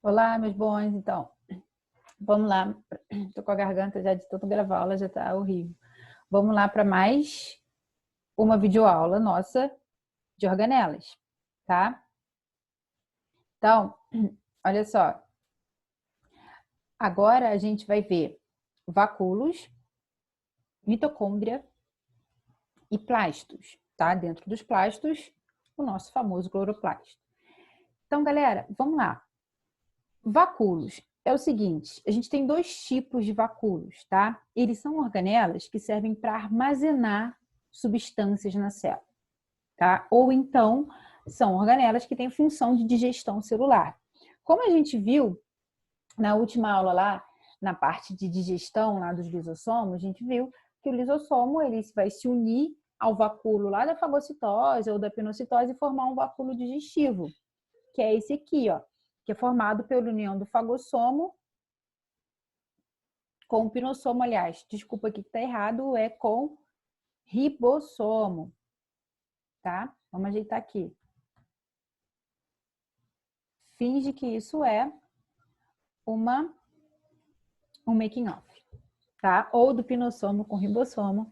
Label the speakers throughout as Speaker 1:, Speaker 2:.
Speaker 1: Olá, meus bons. Então, vamos lá. Tô com a garganta já de tanto gravar, ela já tá horrível. Vamos lá para mais uma videoaula nossa de organelas, tá? Então, olha só. Agora a gente vai ver vacúolos, mitocôndria e plastos, tá? Dentro dos plastos, o nosso famoso cloroplasto. Então, galera, vamos lá. Vacúolos é o seguinte, a gente tem dois tipos de vacúolos, tá? Eles são organelas que servem para armazenar substâncias na célula, tá? Ou então são organelas que têm função de digestão celular. Como a gente viu na última aula lá, na parte de digestão lá dos lisossomos, a gente viu que o lisossomo ele vai se unir ao vacúolo lá da fagocitose ou da pinocitose e formar um vacúolo digestivo, que é esse aqui, ó, que é formado pela união do fagossomo com o pinossomo, aliás, desculpa aqui que tá errado, é com ribossomo, tá? Vamos ajeitar aqui. Finge que isso é um making off, tá? Ou do pinossomo com ribossomo,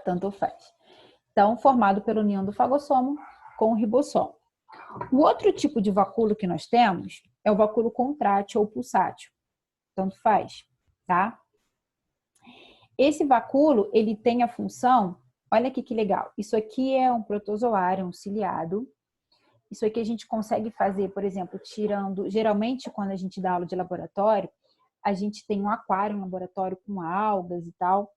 Speaker 1: tanto faz. Então, formado pela união do fagossomo com o ribossomo. O outro tipo de vacúolo que nós temos é o vacúolo contrátil ou pulsátil, tanto faz, tá? Esse vacúolo, ele tem a função, olha aqui que legal, isso aqui é um protozoário, um ciliado. Isso aqui a gente consegue fazer, por exemplo, tirando, geralmente quando a gente dá aula de laboratório, a gente tem um aquário, um laboratório com algas e tal,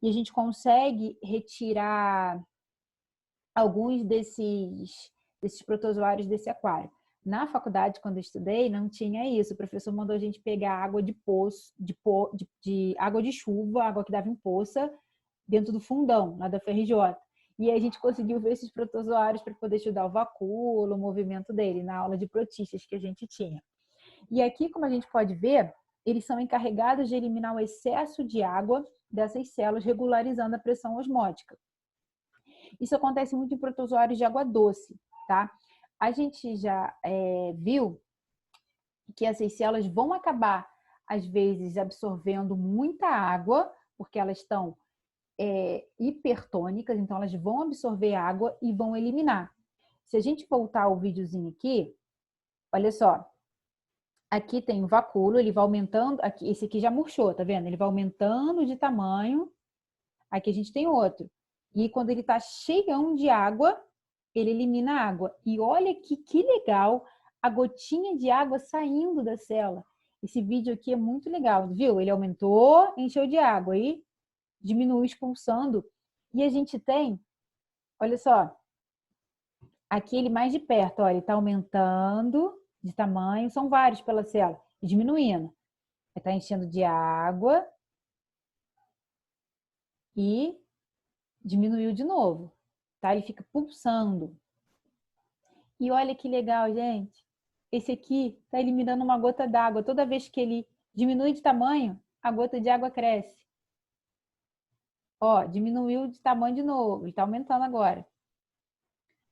Speaker 1: e a gente consegue retirar alguns desses protozoários desse aquário. Na faculdade, quando eu estudei, não tinha isso. O professor mandou a gente pegar água de poço, de água de chuva, água que dava em poça, dentro do fundão, lá da FRJ. E aí a gente conseguiu ver esses protozoários para poder estudar o vacúolo, o movimento dele, na aula de protistas que a gente tinha. E aqui, como a gente pode ver, eles são encarregados de eliminar o excesso de água dessas células, regularizando a pressão osmótica. Isso acontece muito em protozoários de água doce, tá? A gente já viu que essas células vão acabar, às vezes, absorvendo muita água, porque elas estão hipertônicas, então elas vão absorver água e vão eliminar. Se a gente voltar o videozinho aqui, olha só, aqui tem o vacúolo, ele vai aumentando, aqui, esse aqui já murchou, tá vendo? Ele vai aumentando de tamanho, aqui a gente tem outro. E quando ele está cheião de água, ele elimina a água. E olha que legal a gotinha de água saindo da célula. Esse vídeo aqui é muito legal, viu? Ele aumentou, encheu de água e diminuiu expulsando. E a gente tem, olha só, aqui ele mais de perto, olha, ele está aumentando de tamanho, são vários pela célula, e diminuindo. Está enchendo de água e diminuiu de novo, tá? Ele fica pulsando. E olha que legal, gente. Esse aqui está eliminando uma gota d'água. Toda vez que ele diminui de tamanho, a gota de água cresce. Ó, diminuiu de tamanho de novo. Ele está aumentando agora.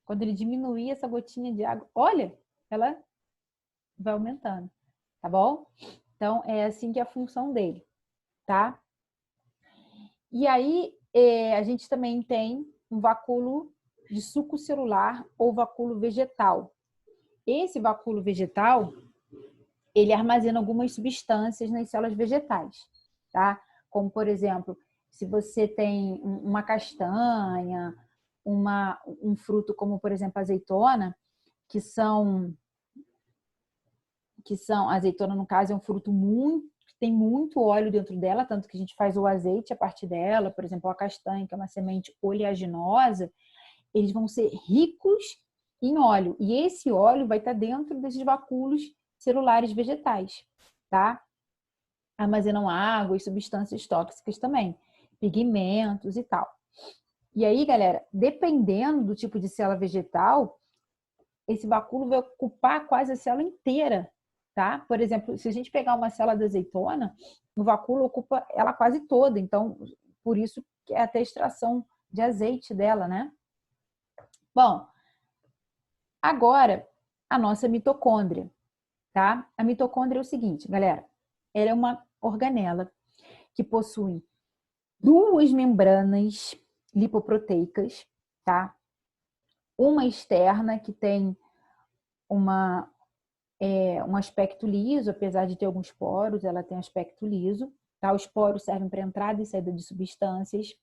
Speaker 1: Quando ele diminuir essa gotinha de água, olha, ela vai aumentando, tá bom? Então, é assim que é a função dele, tá? E aí, a gente também tem um vacúolo de suco celular ou vacúolo vegetal. Esse vacúolo vegetal, ele armazena algumas substâncias nas células vegetais, tá? Como, por exemplo, se você tem uma castanha, um fruto como, por exemplo, a azeitona, que são azeitona, no caso, é um fruto que tem muito óleo dentro dela, tanto que a gente faz o azeite a partir dela, por exemplo, a castanha, que é uma semente oleaginosa, eles vão ser ricos em óleo. E esse óleo vai estar dentro desses vacúolos celulares vegetais, tá? Armazenam água e substâncias tóxicas também, pigmentos e tal. E aí, galera, dependendo do tipo de célula vegetal, esse vacúolo vai ocupar quase a célula inteira, tá? Por exemplo, se a gente pegar uma célula de azeitona, o vacúolo ocupa ela quase toda, então, por isso que é até a extração de azeite dela, né? Bom, agora a nossa mitocôndria. tá? A mitocôndria é o seguinte, galera. Ela é uma organela que possui duas membranas lipoproteicas, tá? Uma externa que tem um aspecto liso, apesar de ter alguns poros, ela tem um aspecto liso, tá? Os poros servem para entrada e saída de substâncias.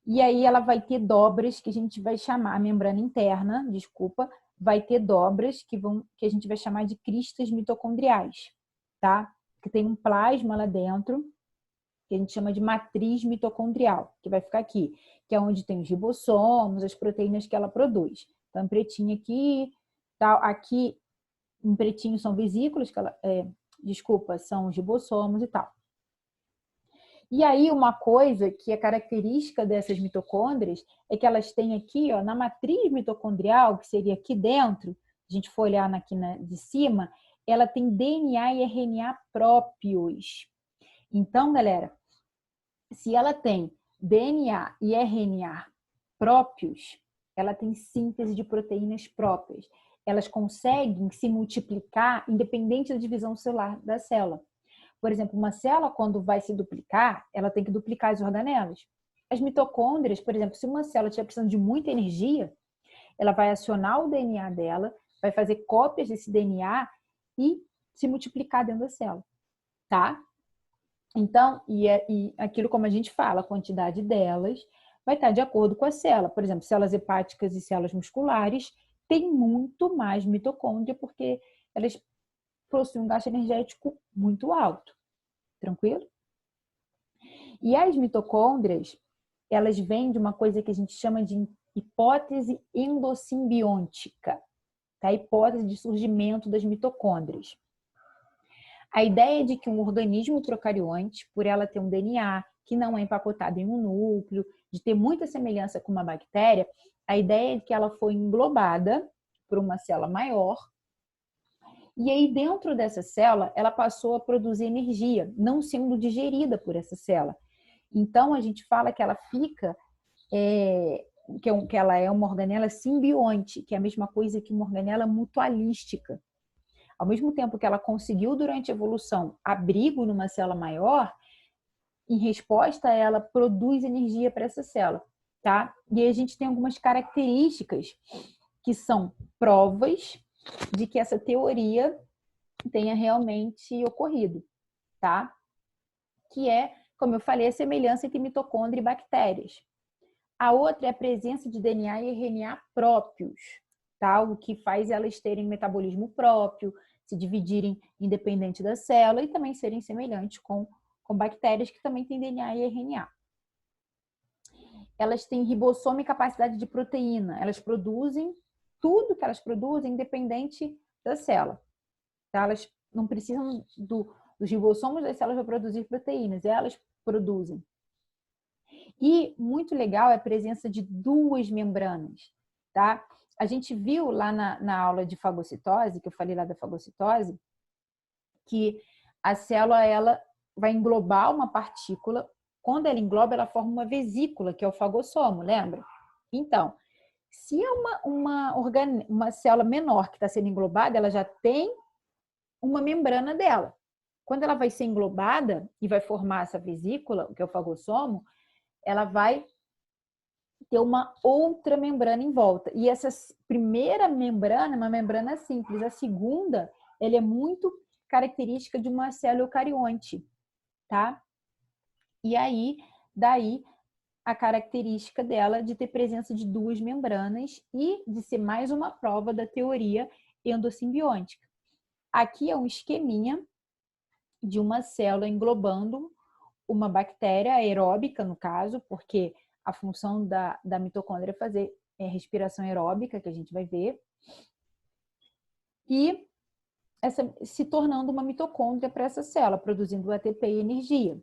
Speaker 1: E aí ela vai ter dobras que a gente vai chamar, a membrana interna, desculpa, vai ter dobras que a gente vai chamar de cristas mitocondriais, tá? Que tem um plasma lá dentro, que a gente chama de matriz mitocondrial, que vai ficar aqui, que é onde tem os ribossomos, as proteínas que ela produz. Então, em pretinho aqui, tal, aqui em pretinho são vesículas, são os ribossomos e tal. E aí, uma coisa que é característica dessas mitocôndrias é que elas têm aqui, ó, na matriz mitocondrial, que seria aqui dentro, a gente for olhar aqui de cima, ela tem DNA e RNA próprios. Então, galera, se ela tem DNA e RNA próprios, ela tem síntese de proteínas próprias. Elas conseguem se multiplicar independente da divisão celular da célula. Por exemplo, uma célula, quando vai se duplicar, ela tem que duplicar as organelas. As mitocôndrias, por exemplo, se uma célula estiver precisando de muita energia, ela vai acionar o DNA dela, vai fazer cópias desse DNA e se multiplicar dentro da célula, tá? Então, e aquilo como a gente fala, a quantidade delas vai estar de acordo com a célula. Por exemplo, células hepáticas e células musculares têm muito mais mitocôndria porque elas possuem um gasto energético muito alto. Tranquilo? E as mitocôndrias, elas vêm de uma coisa que a gente chama de hipótese endossimbiótica, tá? A hipótese de surgimento das mitocôndrias. A ideia é de que um organismo procarionte, por ela ter um DNA que não é empacotado em um núcleo, de ter muita semelhança com uma bactéria, a ideia é que ela foi englobada por uma célula maior. E aí, dentro dessa célula, ela passou a produzir energia, não sendo digerida por essa célula. Então, a gente fala que ela fica, que ela é uma organela simbionte, que é a mesma coisa que uma organela mutualística. Ao mesmo tempo que ela conseguiu, durante a evolução, abrigo numa célula maior, em resposta, ela produz energia para essa célula, tá? E aí a gente tem algumas características que são provas de que essa teoria tenha realmente ocorrido, tá? Que é, como eu falei, a semelhança entre mitocôndria e bactérias. A outra é a presença de DNA e RNA próprios, tá? O que faz elas terem metabolismo próprio, se dividirem independente da célula e também serem semelhantes com bactérias que também têm DNA e RNA. Elas têm ribossomo e capacidade de proteína. Elas produzem tudo que elas produzem independente da célula. Tá? Elas não precisam dos ribossomos das células para produzir proteínas, elas produzem. E muito legal é a presença de duas membranas, tá? A gente viu lá na aula de fagocitose, que eu falei lá da fagocitose, que a célula ela vai englobar uma partícula. Quando ela engloba, ela forma uma vesícula, que é o fagossomo, lembra? Então, se é uma célula menor que está sendo englobada, ela já tem uma membrana dela. Quando ela vai ser englobada e vai formar essa vesícula, que é o fagossomo, ela vai ter uma outra membrana em volta. E essa primeira membrana é uma membrana simples. A segunda, ela é muito característica de uma célula eucarionte, tá? E aí, daí a característica dela de ter presença de duas membranas e de ser mais uma prova da teoria endossimbiótica. Aqui é um esqueminha de uma célula englobando uma bactéria aeróbica, no caso, porque a função da mitocôndria é fazer respiração aeróbica, que a gente vai ver, e se tornando uma mitocôndria para essa célula, produzindo ATP e energia.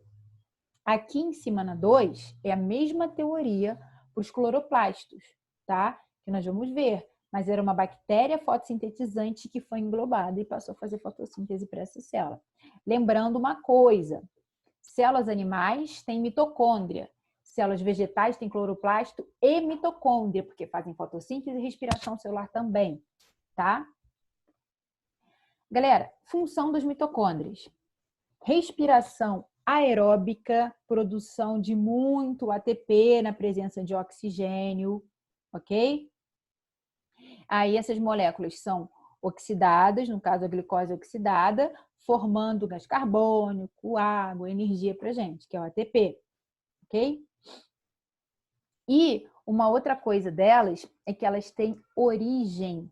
Speaker 1: Aqui em cima na 2 é a mesma teoria para os cloroplastos, tá? Que nós vamos ver. Mas era uma bactéria fotossintetizante que foi englobada e passou a fazer fotossíntese para essa célula. Lembrando uma coisa, células animais têm mitocôndria, células vegetais têm cloroplasto e mitocôndria, porque fazem fotossíntese e respiração celular também, tá? Galera, função das mitocôndrias. Respiração aeróbica, produção de muito ATP na presença de oxigênio, ok? Aí essas moléculas são oxidadas, no caso a glicose oxidada, formando gás carbônico, água, energia para a gente, que é o ATP, ok? E uma outra coisa delas é que elas têm origem,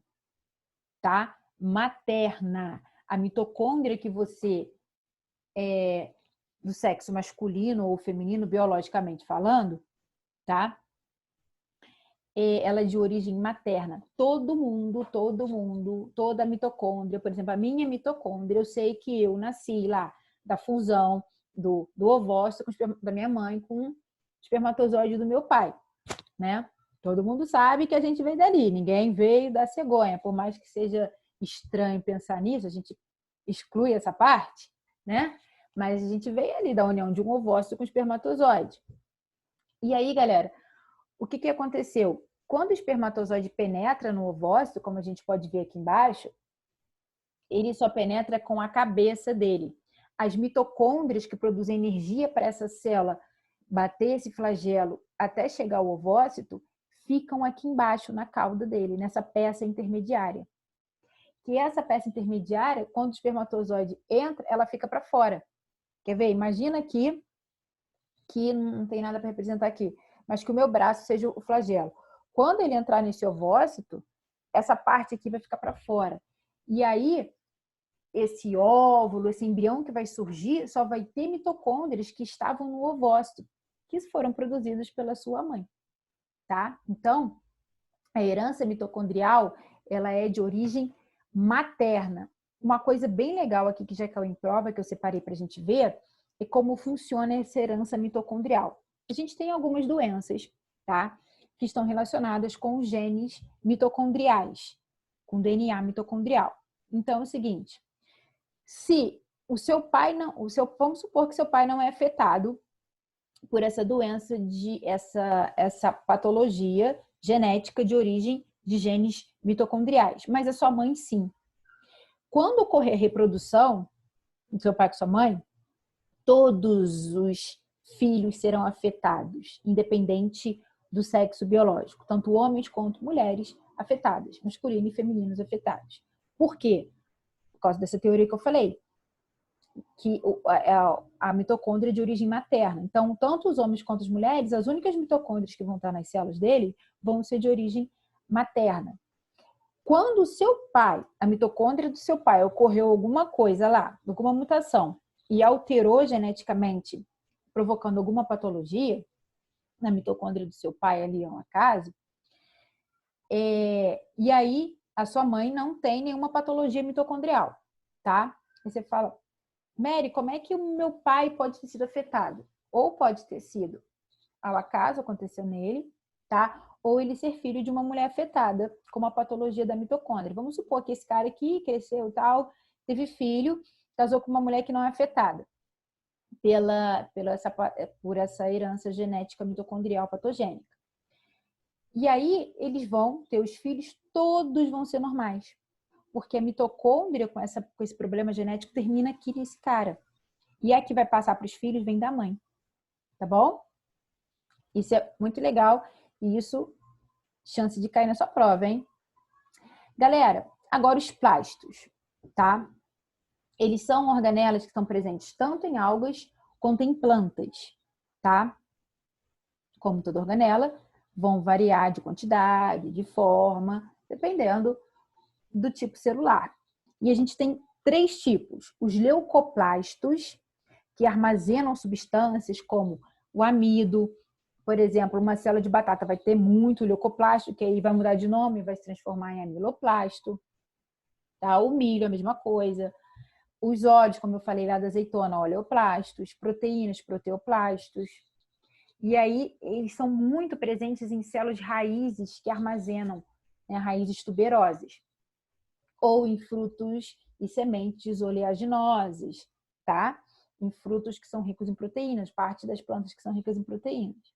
Speaker 1: tá? Materna. A mitocôndria que você do sexo masculino ou feminino, biologicamente falando, tá? Ela é de origem materna. Todo mundo, toda mitocôndria, por exemplo, a minha mitocôndria, eu sei que eu nasci lá da fusão do ovócito da minha mãe com o espermatozoide do meu pai, né? Todo mundo sabe que a gente veio dali, ninguém veio da cegonha, por mais que seja estranho pensar nisso, a gente exclui essa parte, né? Mas a gente veio ali da união de um ovócito com espermatozoide. E aí, galera, o que aconteceu? Quando o espermatozoide penetra no ovócito, como a gente pode ver aqui embaixo, ele só penetra com a cabeça dele. As mitocôndrias que produzem energia para essa célula bater esse flagelo até chegar ao ovócito, ficam aqui embaixo na cauda dele, nessa peça intermediária. Que essa peça intermediária, quando o espermatozoide entra, ela fica para fora. Quer ver? Imagina aqui, que não tem nada para representar aqui, mas que o meu braço seja o flagelo. Quando ele entrar nesse ovócito, essa parte aqui vai ficar para fora. E aí, esse óvulo, esse embrião que vai surgir, só vai ter mitocôndrias que estavam no ovócito, que foram produzidos pela sua mãe, tá? Então, a herança mitocondrial, ela é de origem materna. Uma coisa bem legal aqui que já caiu em prova, que eu separei para a gente ver, é como funciona essa herança mitocondrial. A gente tem algumas doenças, tá? Que estão relacionadas com os genes mitocondriais, com DNA mitocondrial. Então, é o seguinte, se o seu pai não, vamos supor que seu pai não é afetado por essa doença, essa patologia genética de origem de genes mitocondriais, mas a sua mãe sim. Quando ocorrer reprodução do seu pai com sua mãe, todos os filhos serão afetados, independente do sexo biológico, tanto homens quanto mulheres afetadas, masculino e femininos afetados. Por quê? Por causa dessa teoria que eu falei, que a mitocôndria é de origem materna. Então, tanto os homens quanto as mulheres, as únicas mitocôndrias que vão estar nas células dele vão ser de origem materna. Quando o seu pai, a mitocôndria do seu pai, ocorreu alguma coisa lá, alguma mutação, e alterou geneticamente, provocando alguma patologia na mitocôndria do seu pai ali, ao acaso, e aí a sua mãe não tem nenhuma patologia mitocondrial, tá? Aí você fala, Mary, como é que o meu pai pode ter sido afetado? Ou pode ter sido ao acaso, aconteceu nele, tá? Ou ele ser filho de uma mulher afetada com uma patologia da mitocôndria. Vamos supor que esse cara aqui cresceu tal, teve filho, casou com uma mulher que não é afetada por essa herança genética mitocondrial patogênica. E aí eles vão ter os filhos, todos vão ser normais. Porque a mitocôndria com esse problema genético termina aqui nesse cara. E a que vai passar para os filhos vem da mãe. Tá bom? Isso é muito legal. E isso, chance de cair na sua prova, hein? Galera, agora os plastos, tá? Eles são organelas que estão presentes tanto em algas quanto em plantas, tá? Como toda organela, vão variar de quantidade, de forma, dependendo do tipo celular. E a gente tem 3 tipos. Os leucoplastos, que armazenam substâncias como o amido. Por exemplo, uma célula de batata vai ter muito leucoplasto, que aí vai mudar de nome, vai se transformar em amiloplasto. Tá? O milho, a mesma coisa. Os óleos, como eu falei lá da azeitona, oleoplastos. Proteínas, proteoplastos. E aí, eles são muito presentes em células raízes que armazenam, né, raízes tuberosas. Ou em frutos e sementes oleaginosas, tá? Em frutos que são ricos em proteínas, parte das plantas que são ricas em proteínas.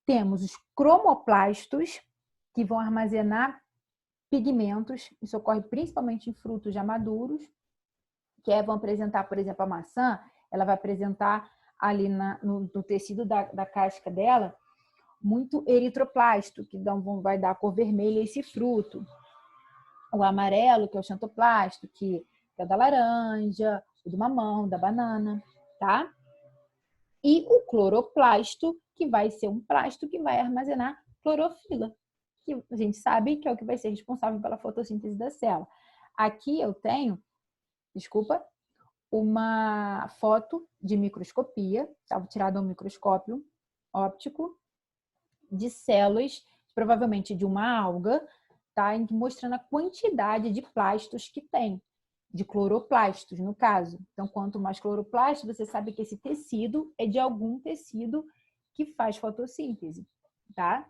Speaker 1: Temos os cromoplastos, que vão armazenar pigmentos, isso ocorre principalmente em frutos já maduros, que vão apresentar, por exemplo, a maçã, ela vai apresentar ali no tecido da casca dela muito eritroplasto, que vai dar a cor vermelha a esse fruto. O amarelo, que é o xantoplasto, que é o da laranja, o do mamão, da banana, tá? E o cloroplasto, que vai ser um plasto que vai armazenar clorofila, que a gente sabe que é o que vai ser responsável pela fotossíntese da célula. Aqui eu tenho, desculpa, uma foto de microscopia, estava tirada um microscópio óptico de células, provavelmente de uma alga, tá? Mostrando a quantidade de plastos que tem, de cloroplastos, no caso. Então, quanto mais cloroplasto, você sabe que esse tecido é de algum tecido que faz fotossíntese, tá?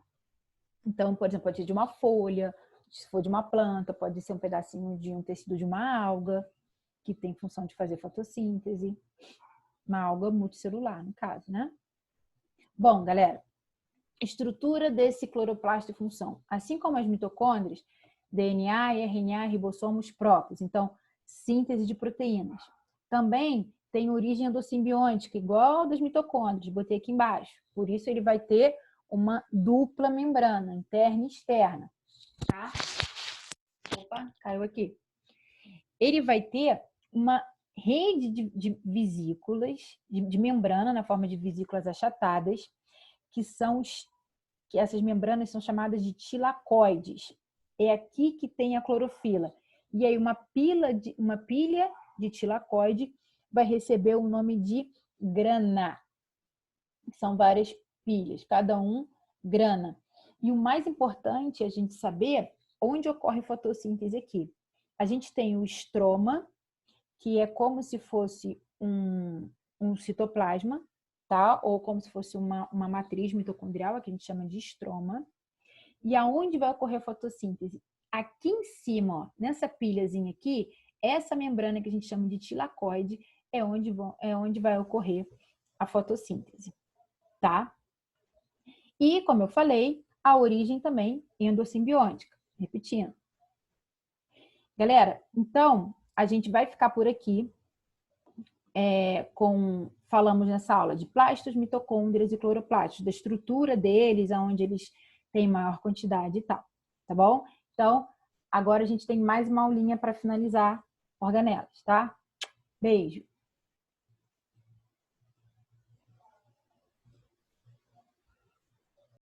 Speaker 1: Então, por exemplo, pode ser de uma folha, se for de uma planta, pode ser um pedacinho de um tecido de uma alga, que tem função de fazer fotossíntese, uma alga multicelular, no caso, né? Bom, galera, estrutura desse cloroplasto e função. Assim como as mitocôndrias, DNA, RNA, ribossomos próprios. Então, síntese de proteínas. Também tem origem endossimbiótica, igual das mitocôndrias, botei aqui embaixo. Por isso, ele vai ter uma dupla membrana, interna e externa. Tá? Opa, caiu aqui. Ele vai ter uma rede de vesículas, de membrana, na forma de vesículas achatadas, que essas membranas são chamadas de tilacoides. É aqui que tem a clorofila. E aí uma pilha de tilacoide vai receber o nome de grana. São várias pilhas, cada um grana. E o mais importante é a gente saber onde ocorre fotossíntese aqui. A gente tem o estroma, que é como se fosse um citoplasma, tá? Ou como se fosse uma matriz mitocondrial, que a gente chama de estroma. E aonde vai ocorrer a fotossíntese? Aqui em cima, ó, nessa pilhazinha aqui, essa membrana que a gente chama de tilacoide é onde vai ocorrer a fotossíntese, tá? E, como eu falei, a origem também endossimbiótica. Repetindo. Galera, então, a gente vai ficar por aqui. Falamos nessa aula de plastos, mitocôndrias e cloroplastos, da estrutura deles, aonde eles têm maior quantidade e tal, tá bom? Então, agora a gente tem mais uma aulinha para finalizar organelas, tá? Beijo!